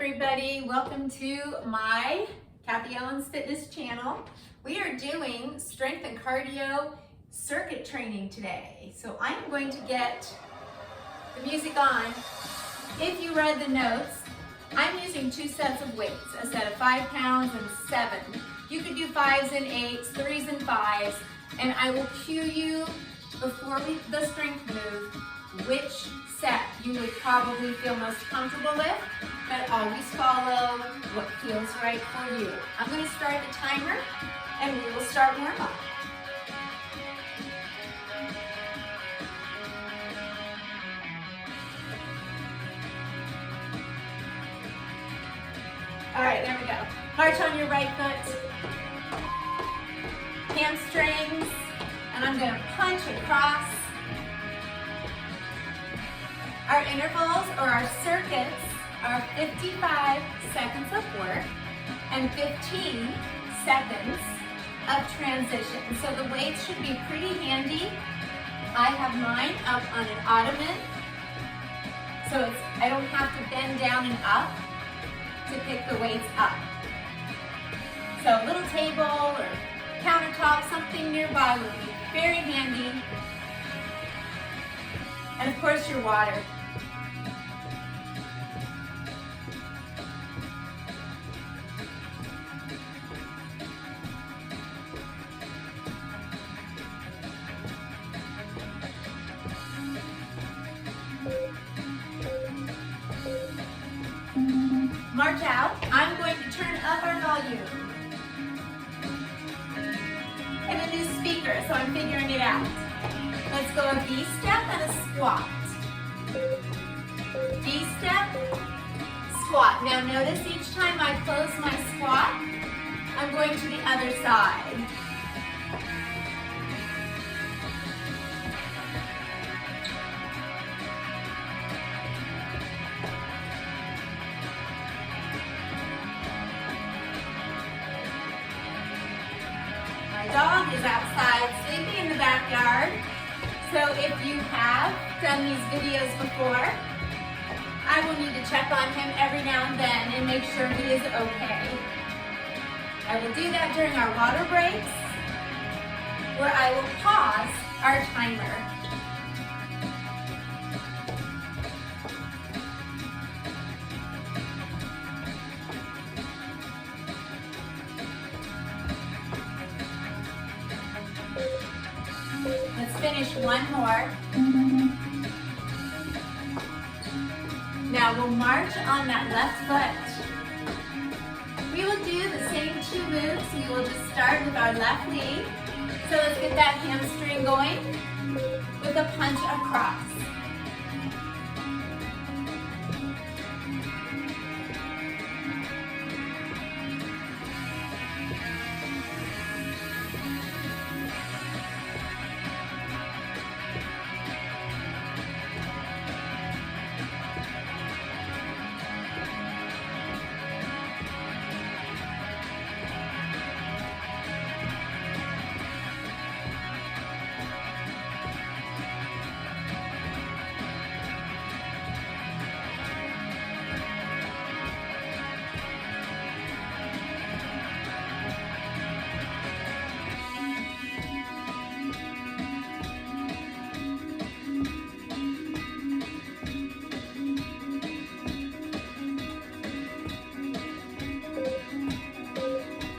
everybody. Welcome to my Kathy Ellen's Fitness channel. We are doing strength and cardio circuit training today. So I'm going to get the music on. If you read the notes, I'm using 2 sets of weights, a set of 5 pounds and 7. You could do 5s and 8s, 3s and 5s, and I will cue you before the strength move which set you would probably feel most comfortable with, but always follow what feels right for you. I'm going to start the timer and we will start warm up. All right, there we go. March on your right foot, hamstrings, and I'm going to punch across. Our intervals or our circuits are 55 seconds of work and 15 seconds of transition. So the weights should be pretty handy. I have mine up on an ottoman, so I don't have to bend down and up to pick the weights up. So a little table or countertop, something nearby would be very handy. And of course your water. March out. I'm going to turn up our volume. And a new speaker, so I'm figuring it out. Let's go a V-step and a squat. V-step, squat. Now notice each time I close my squat, I'm going to the other side. My dog is outside sleeping in the backyard. So if you have done these videos before, I will need to check on him every now and then and make sure he is okay. I will do that during our water breaks, where I will pause our timer. Let's finish one more. Now we'll march on that left foot. We will do the same 2 moves. We will just start with our left knee. So let's get that hamstring going with a punch across.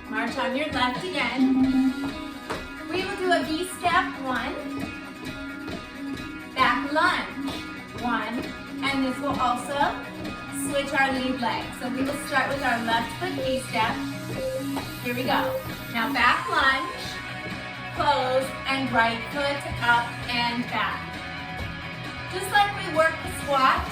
March on your left again. We will do a V-step, 1, back lunge, 1, and this will also switch our lead leg. So we will start with our left foot V-step. Here we go. Now back lunge, close, and right foot up and back. Just like we work the squat.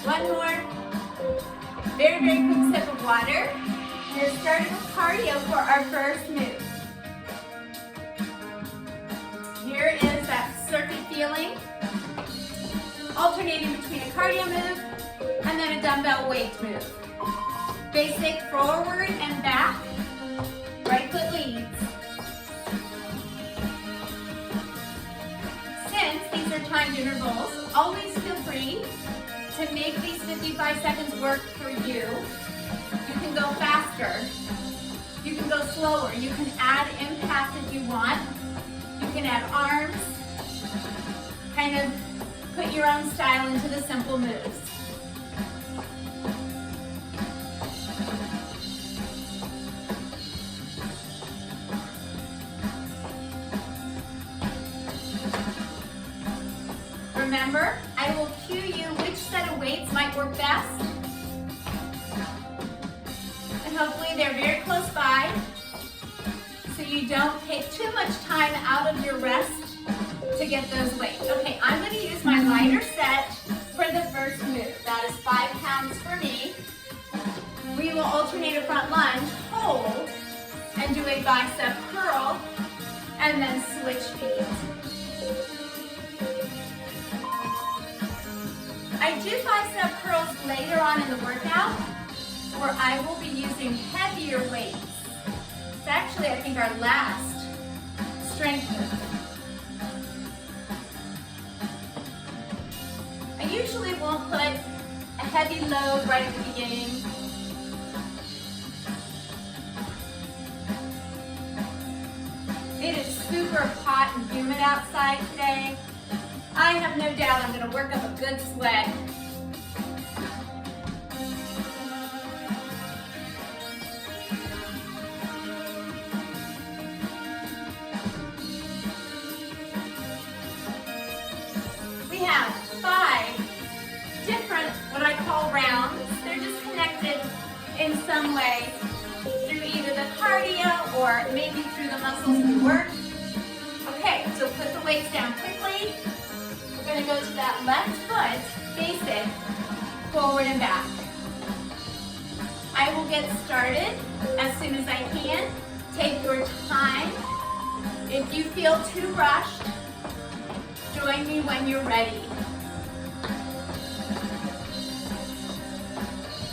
One more. Very, very quick sip of water. We're starting with cardio for our first move. Here is that circuit feeling, alternating between a cardio move and then a dumbbell weight move. Basic forward and back, right foot leads. Since these are timed intervals, always feel free to make these 55 seconds work for you. You can go faster, you can go slower, you can add impact if you want, you can add arms, kind of put your own style into the simple moves. Remember, I will cue you which set of weights might work best. And hopefully they're very close by, so you don't take too much time out of your rest to get those weights. Okay, I'm going to use my lighter set for the first move. That is 5 pounds for me. We will alternate a front lunge, hold, and do a bicep curl, and then switch feet. I do bicep curls later on in the workout, where I will be using heavier weights. It's actually, I think, our last strength move. I usually won't put a heavy load right at the beginning. It is super hot and humid outside today. I have no doubt I'm going to work up a good sweat. We have 5 different, what I call rounds. They're just connected in some way through either the cardio or maybe through the muscles we work. Okay, so put the weights down quickly. We're going to go to that left foot, basic, forward and back. I will get started as soon as I can. Take your time. If you feel too rushed, join me when you're ready.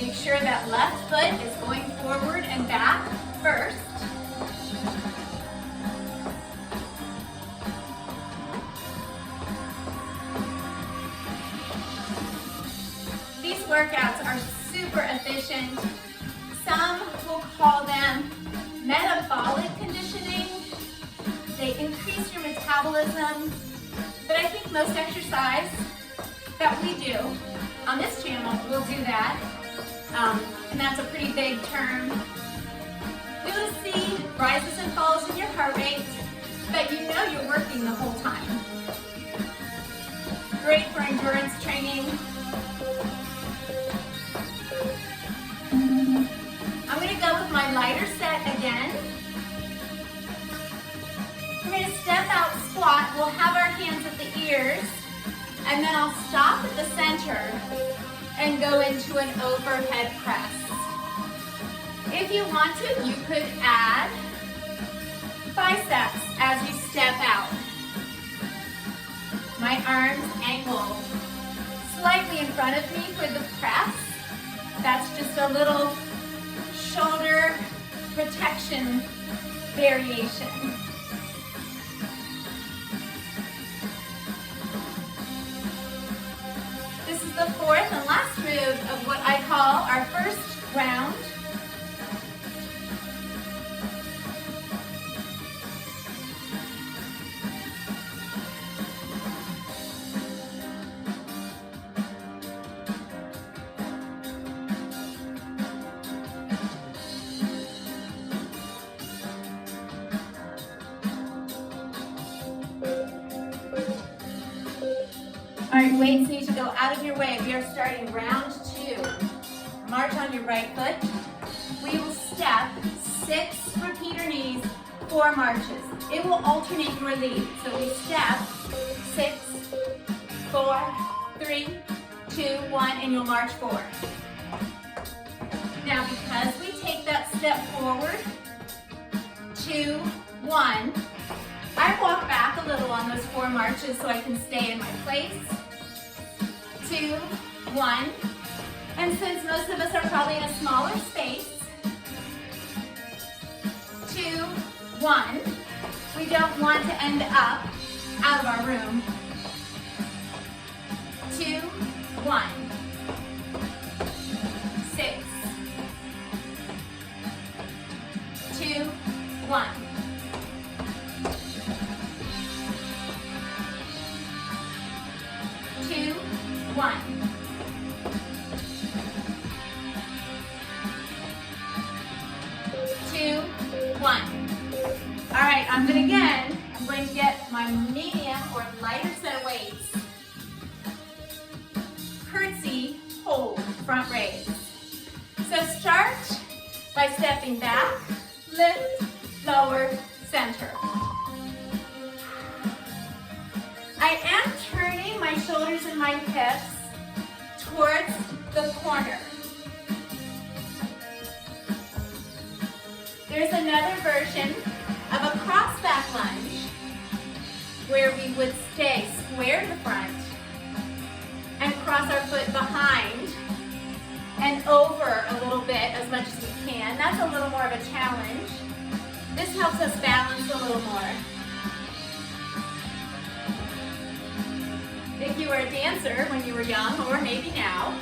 Make sure that left foot is going forward and back first. These workouts are super efficient. Some will call them metabolic conditioning. They increase your metabolism. But I think most exercise that we do on this channel will do that. And that's a pretty big term. You'll see rises and falls in your heart rate, but you know you're working the whole time. Great for endurance training. I'm going to go with my lighter set again. We're going to step out, squat. We'll have our hands at the ears, and then I'll stop at the center and go into an overhead press. If you want to, you could add biceps as you step out. My arms angle slightly in front of me for the press. That's just a little shoulder protection variation. This is the fourth and last move of what I call our first round. All right, weights need to go out of your way. We are starting round 2. March on your right foot. We will step 6 repeater knees, 4 marches. It will alternate your lead. So we step 6, 4, 3, 2, 1, and you'll march forward. Now, because we take that step forward, 2, 1, I walk back a little on those 4 marches so I can stay in my place. 2, 1, and since most of us are probably in a smaller space, 2, 1, we don't want to end up out of our room. 2, 1, 6, 2, 1. 2, 1. 2, 1. All right, I'm going to get my medium or lighter set of weights. Curtsy, hold, front raise. So start by stepping back, lift, lower, center. I am turning my shoulders and my hips towards the corner. There's another version of a cross back lunge where we would stay square to the front and cross our foot behind and over a little bit as much as we can. That's a little more of a challenge. This helps us balance a little more. If you were a dancer when you were young, or maybe now,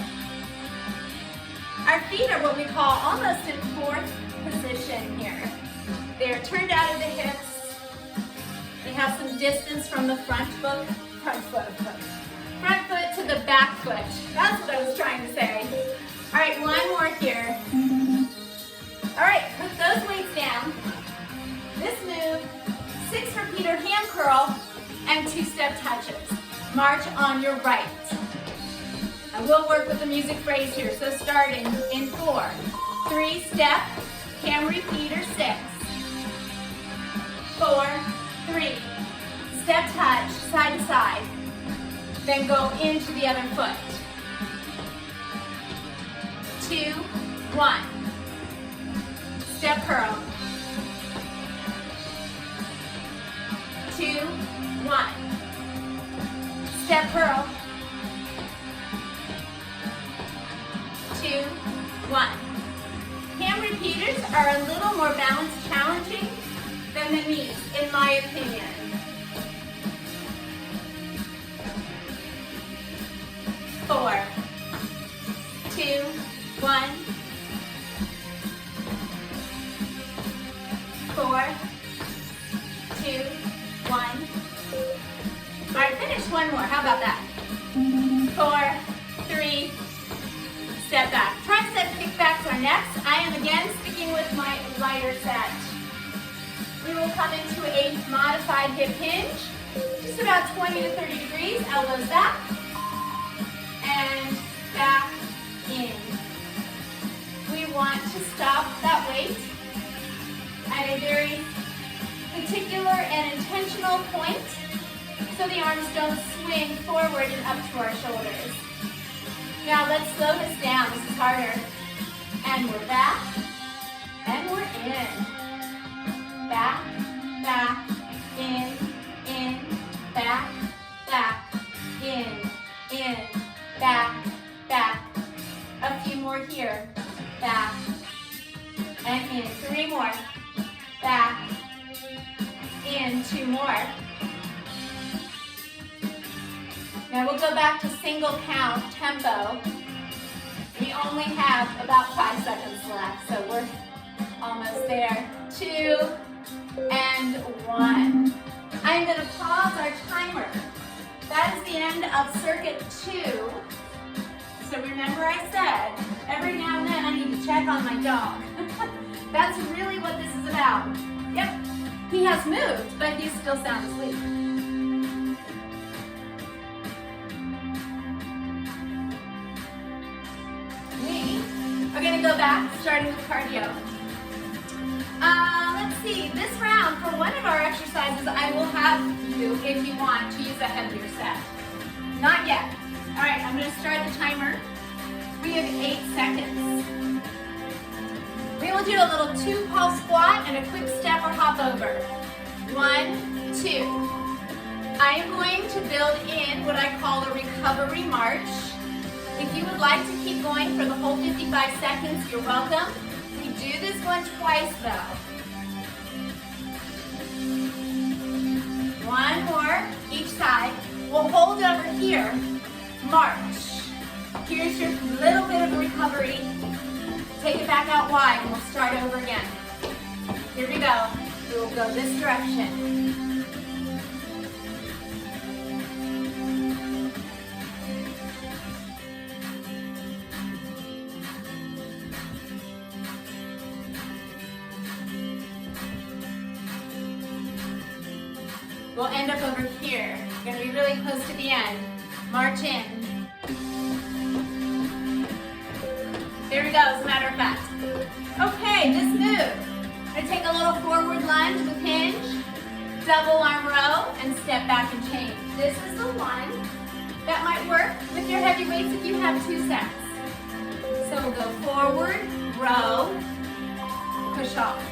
our feet are what we call almost in fourth position here. They're turned out of the hips. They have some distance from the front foot to the back foot. That's what I was trying to say. All right, one more here. All right, put those weights down. This move, 6 repeater hand curl and 2-step touches. March on your right. I will work with the music phrase here. So starting in 4, 3-step, hand repeater 6, 4, 3, step touch, side to side. Then go into the other foot. 2, 1. Step curl. 2, 1. Step curl. 2, 1. Hand repeaters are a little more balance challenging than the knees, in my opinion. 4, 2, 1. 4, 2, 1. All right, finish one more. How about that? 4, 3, step back. Tricep kickbacks are next. I am again sticking with my lighter set. We will come into a modified hip hinge, just about 20 to 30 degrees, elbows back, and back in. We want to stop that weight at a very particular and intentional point so the arms don't swing forward and up to our shoulders. Now let's slow this down. This is harder. And we're back, and we're in. Back, back, in, back, back, in, back, back. A few more here. Back, and in. 3 more. Back, in. 2 more. Now we'll go back to single count tempo. We only have about 5 seconds left, so we're almost there. 2 and 1. I'm going to pause our timer. That is the end of circuit 2. So remember I said, every now and then I need to check on my dog. That's really what this is about. Yep, he has moved, but he's still sound asleep. We are going to go back, starting with cardio. Let's see, this round, for one of our exercises, I will have you, if you want, to use a heavier set. Not yet. All right, I'm gonna start the timer. We have 8 seconds. We will do a little 2-pulse squat and a quick step or hop over. 1, 2. I am going to build in what I call a recovery march. If you would like to keep going for the whole 55 seconds, you're welcome. We do this one twice though. 1 more, each side. We'll hold over here, march. Here's your little bit of recovery. Take it back out wide and we'll start over again. Here we go. We will go this direction. We'll end up over here. We're gonna be really close to the end. March in. There we go, as a matter of fact. Okay, this move. I'm gonna take a little forward lunge with hinge, double arm row, and step back and change. This is the one that might work with your heavy weights if you have 2 sets. So we'll go forward, row, push off.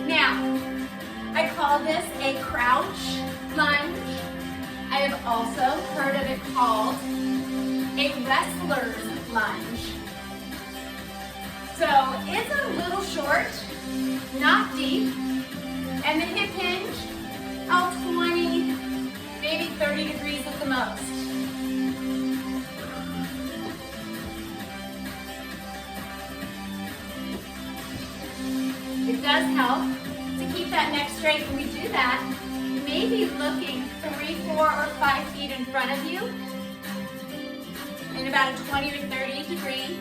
Now, I call this a crouch lunge. I have also heard of it called a wrestler's lunge. So it's a little short, not deep, and the hip hinge, 20, maybe 30 degrees at the most. It does help to keep that neck straight. When we do that, you may be looking 3, 4, or 5 feet in front of you in about a 20 or 30 degree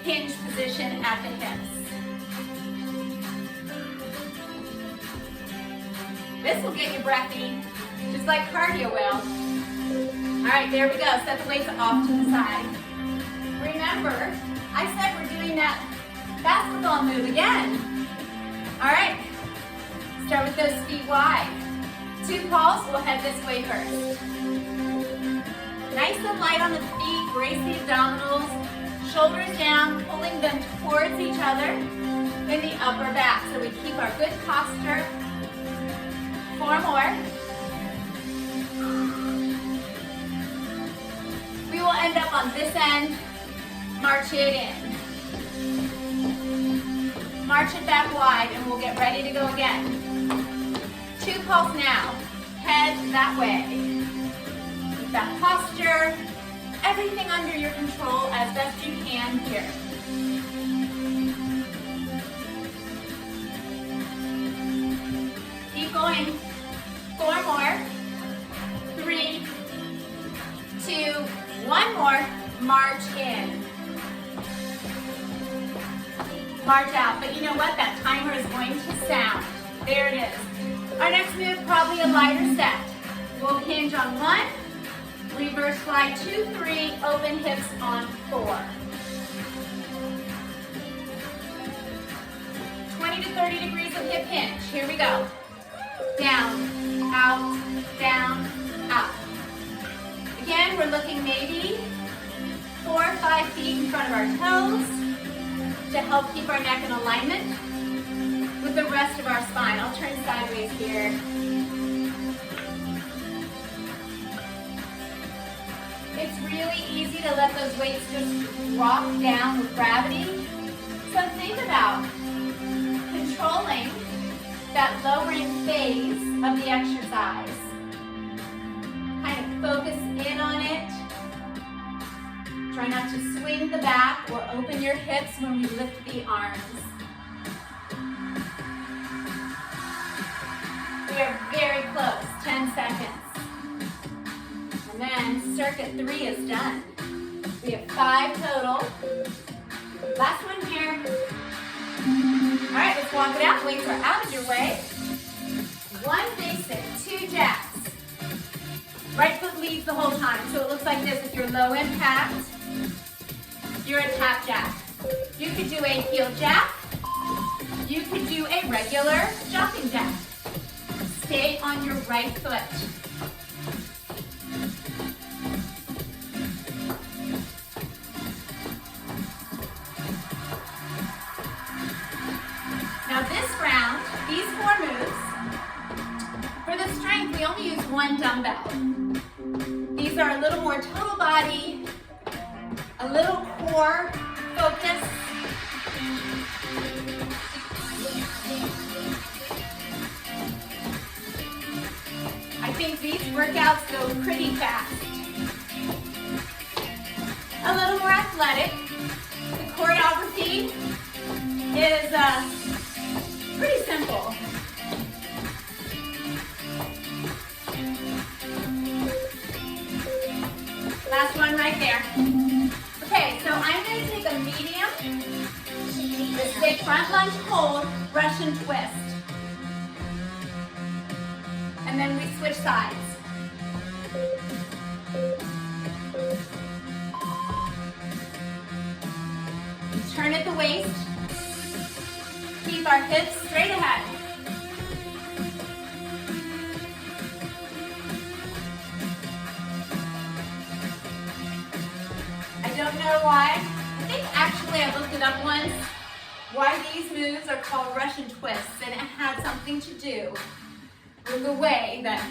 hinge position at the hips. This will get you breathy, just like cardio will. All right, there we go. Set the weights off to the side. Remember, I said we're doing that basketball move again. All right, start with those feet wide. 2 pulse, we'll head this way first. Nice and light on the feet, brace the abdominals, shoulders down, pulling them towards each other in the upper back. So we keep our good posture. 4 more. We will end up on this end, march it in. March it back wide and we'll get ready to go again. 2 pulse now, head that way. Keep that posture, everything under your control as best you can here. Keep going. 4 more. 3, 2, 1 more. March in. March out. But you know what? That timer is going to sound. There it is. Our next move, probably a lighter set. We'll hinge on 1, reverse fly 2, 3, open hips on 4. 20 to 30 degrees of hip hinge. Here we go. Down, out, down, out. Again, we're looking maybe 4 or 5 feet in front of our toes to help keep our neck in alignment with the rest of our spine. I'll turn sideways here. It's really easy to let those weights just drop down with gravity. So think about controlling that lowering phase of the exercise. Kind of focus in on it. Try not to swing the back or open your hips when we lift the arms. We are very close, 10 seconds. And then circuit 3 is done. We have 5 total. Last one here. All right, let's walk it out. Weights are out of your way. 1 basic, 2 jacks. Right foot leads the whole time. So it looks like this. If you're low impact, you're a tap jack. You could do a heel jack. You could do a regular jumping jack. Stay on your right foot. 1 dumbbell. These are a little more total body, a little core focus. I think these workouts go pretty fast. A little more athletic. The choreography is pretty simple. Last one right there. Okay, so I'm going to take a medium, stick front lunge hold, Russian twist. And then we switch sides. Turn at the waist. Keep our hips straight ahead. I don't know why. I think actually I looked it up once, why these moves are called Russian twists, and it had something to do with the way that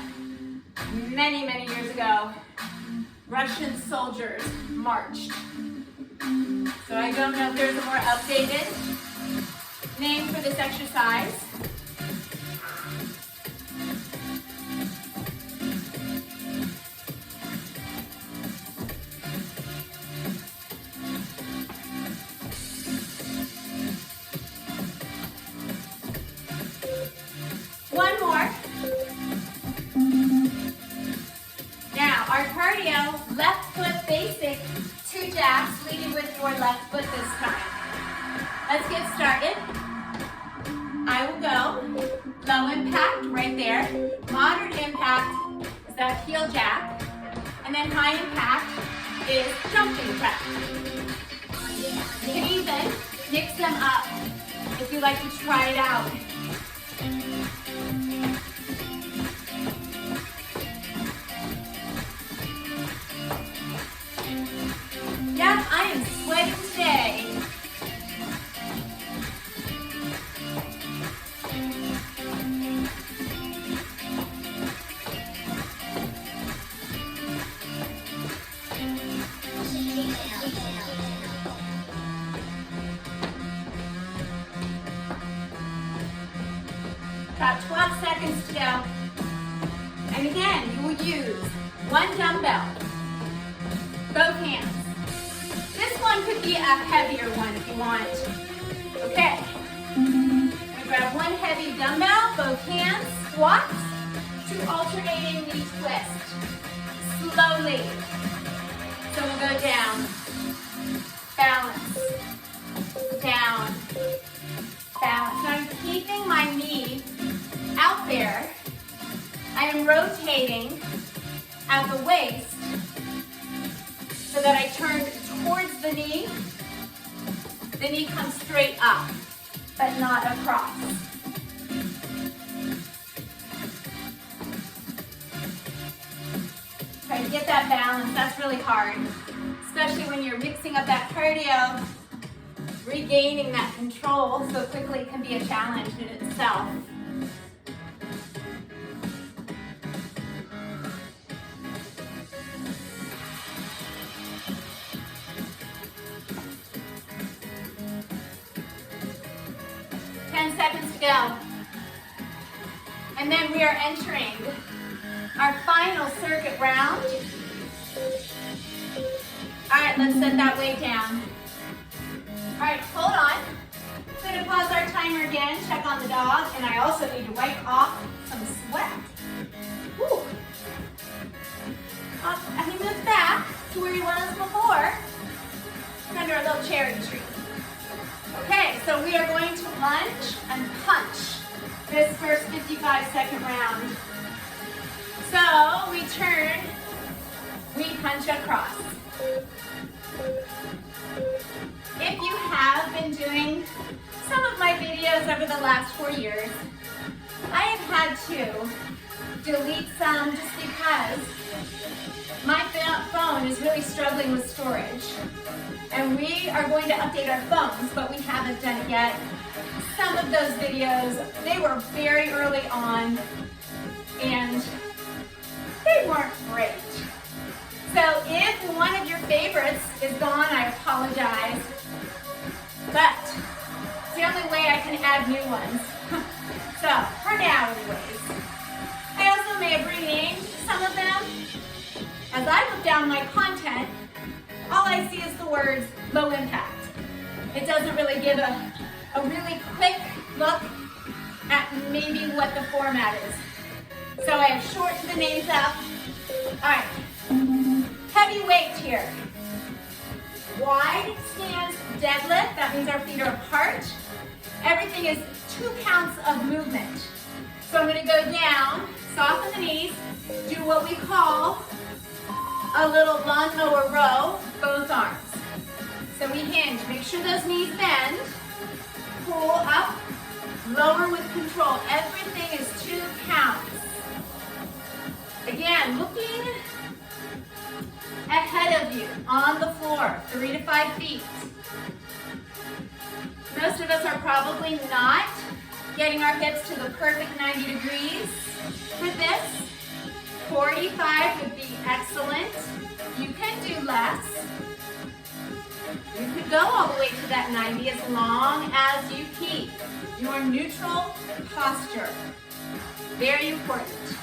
many, many years ago, Russian soldiers marched. So I don't know if there's a more updated name for this exercise. One more. Now, our cardio, left foot basic, 2 jabs, leading with your left foot this time. Let's get started. I will go low impact right there. Moderate impact is that heel jab. And then high impact is jumping jack. You can even mix them up if you like to try it out. Yep, I am sweating today. About 12 seconds to go. And again, you will use 1 dumbbell, both hands. This one could be a heavier one if you want. Okay. I'm gonna grab 1 heavy dumbbell, both hands, squats to alternating knee twist. Slowly. So we'll go down, balance, down, balance. So I'm keeping my knee out there. I am rotating at the waist so that I turn towards the knee comes straight up, but not across. Try to get that balance, that's really hard, especially when you're mixing up that cardio. Regaining that control so quickly can be a challenge in itself. Seconds to go. And then we are entering our final circuit round. All right, let's set that weight down. All right, hold on. I'm gonna pause our timer again, check on the dog, and I also need to wipe off some sweat. Whew. And he moves back to where he was before, under a little cherry tree. Okay, so we are going to lunge and punch this first 55-second round. So we turn, we punch across. If you have been doing some of my videos over the last 4 years, I have had to delete some just because my phone is really struggling with storage. And we are going to update our phones, but we haven't done it yet. Some of those videos, they were very early on, and they weren't great. So if one of your favorites is gone, I apologize. But it's the only way I can add new ones. So for now anyways. I also may have renamed some of them. As I look down my content, all I see is the words low impact. It doesn't really give a really quick look at maybe what the format is. So I have shortened the names up. All right, heavy weight here. Wide stance deadlift, that means our feet are apart. Everything is 2 counts of movement. So I'm gonna go down, soften the knees, do what we call a little lawnmower row, both arms. So we hinge, make sure those knees bend, pull up, lower with control. Everything is 2 counts. Again, looking ahead of you on the floor, 3 to 5 feet. Most of us are probably not getting our hips to the perfect 90 degrees with this. 45 would be excellent. You can do less. You could go all the way to that 90 as long as you keep your neutral posture. Very important.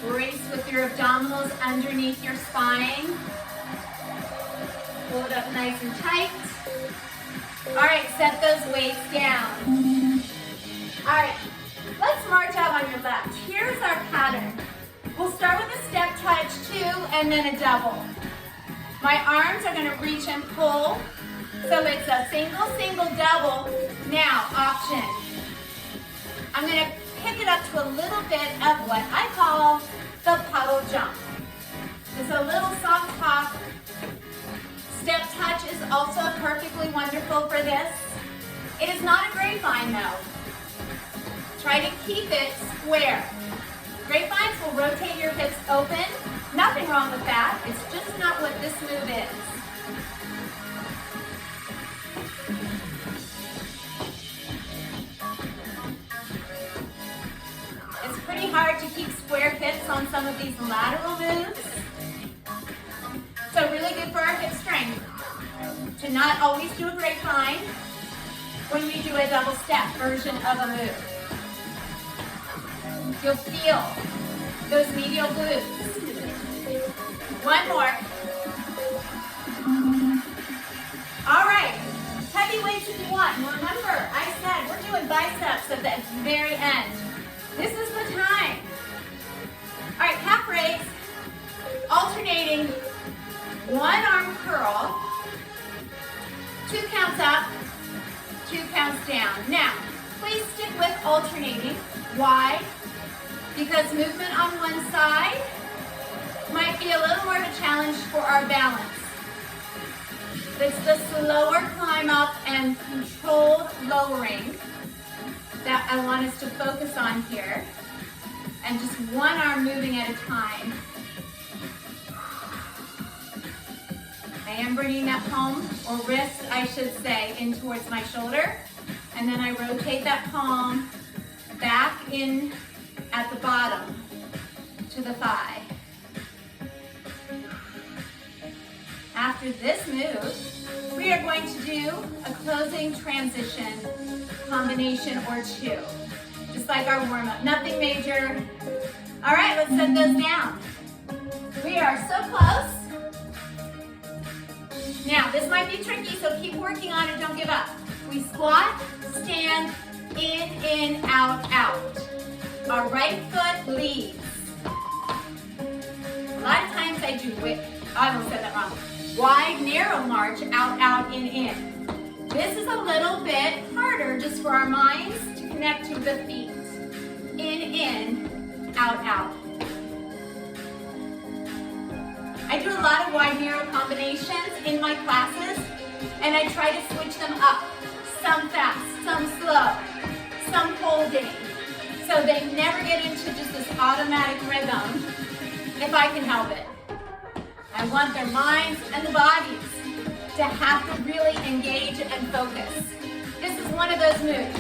Brace with your abdominals underneath your spine. Pull it up nice and tight. All right, set those weights down. All right, let's march out on your left. Here's our pattern. We'll start with a step touch, 2, and then a double. My arms are gonna reach and pull. So it's a single, single, double. Now, option. I'm gonna pick it up to a little bit of what I call the puddle jump. It's a little soft hop. Step touch is also perfectly wonderful for this. It is not a grapevine though. Try to keep it square. Grapevines will rotate your hips open. Nothing wrong with that. It's just not what this move is. It's pretty hard to keep square hips on some of these lateral moves. So really good for our hip strength to not always do a grapevine when we do a double step version of a move. You'll feel those medial glutes. One more. All right, heavy weights if you want. Remember, I said we're doing biceps at the very end. This is the time. All right, calf raise, alternating. 1 arm curl, 2 counts up, 2 counts down. Now, please stick with alternating. Why? Because movement on one side might be a little more of a challenge for our balance. It's the slower climb up and controlled lowering that I want us to focus on here. And just 1 arm moving at a time. I am bringing that palm, or wrist, I should say, in towards my shoulder. And then I rotate that palm back in at the bottom to the thigh. After this move, we are going to do a closing transition combination or 2. Just like our warm-up, nothing major. All right, let's set those down. We are so close. Now, this might be tricky, so keep working on it, don't give up. We squat, stand, in, out, out. Our right foot leads. A lot of times I do I almost said that wrong. Wide, narrow march, out, out, in. This is a little bit harder just for our minds to connect to the feet. In, out, out. I do a lot of wide, narrow combinations in my classes, and I try to switch them up. Some fast, some slow, some holding. So they never get into just this automatic rhythm, if I can help it. I want their minds and the bodies to have to really engage and focus. This is one of those moves.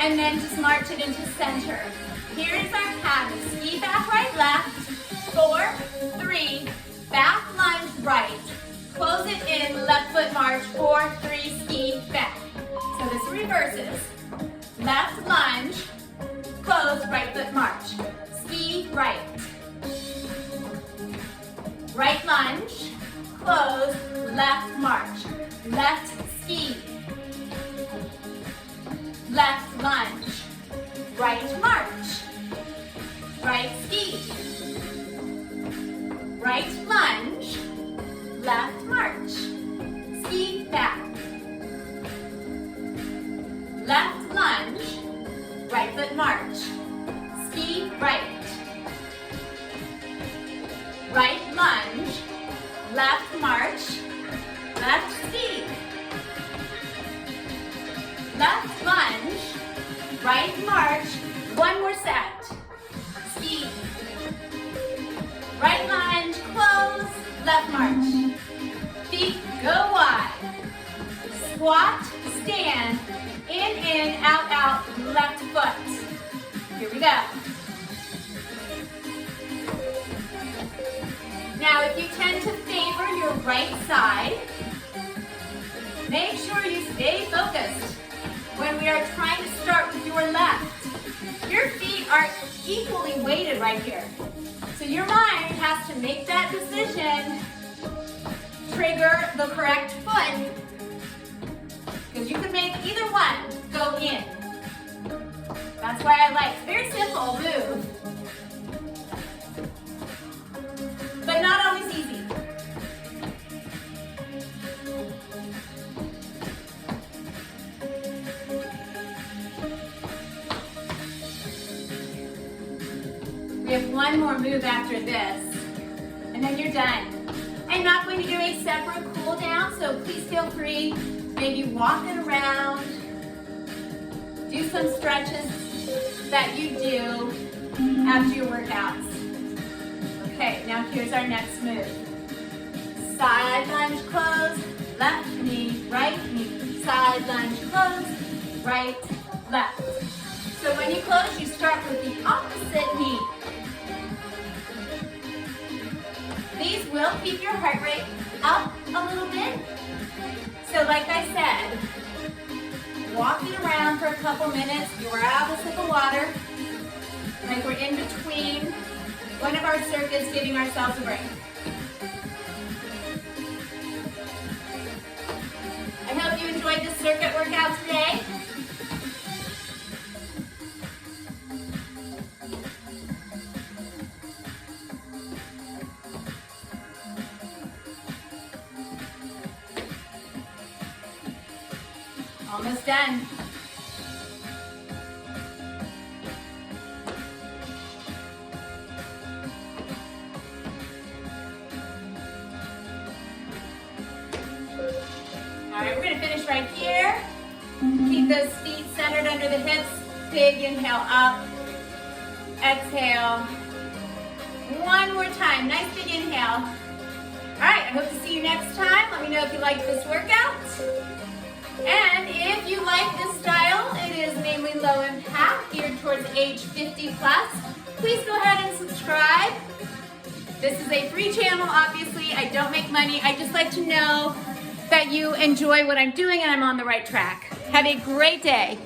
and then just march it into center. Here is our pattern. Ski back, right, left. 4, 3, back, lunge, right. Close it in, left foot march, 4, 3, ski, back. So this reverses. Left lunge, close, right foot march. Ski, right. Right lunge, close, left march. Left ski. Left lunge. Right march. Right ski. Right lunge. Left march. Ski back. Left lunge. Right foot march. Ski right. Right lunge. Left march. Left ski. Left lunge. Right march. One more set. Ski. Right lunge. Close. Left march. Feet go wide. Squat. Stand. In, out, left foot. Here we go. Now, if you tend to favor your right side, make sure you stay focused when we are trying to start with your left. Your feet are equally weighted right here. So your mind has to make that decision, trigger the correct foot, because you can make either one go in. That's why I like, very simple move, but not always easy. We have one more move after this, and then you're done. I'm not going to do a separate cool down, so please feel free. Maybe walk it around, do some stretches that you do after your workouts. Okay, now here's our next move. Side lunge, close, left knee, right knee. Side lunge, close, right, left. So when you close, you start with the opposite knee. These will keep your heart rate up a little bit. So like I said, walking around for a couple minutes, you are out of a sip of water, like we're in between one of our circuits, giving ourselves a break. I hope you enjoyed this circuit workout today. Almost done. All right, we're going to finish right here. Keep those feet centered under the hips. Big inhale up. Exhale. One more time. Nice big inhale. All right, I hope to see you next time. Let me know if you liked this workout. And if you like this style, it is mainly low impact, geared towards age 50 plus. Please go ahead and subscribe. This is a free channel, obviously. I don't make money. I just like to know that you enjoy what I'm doing and I'm on the right track. Have a great day.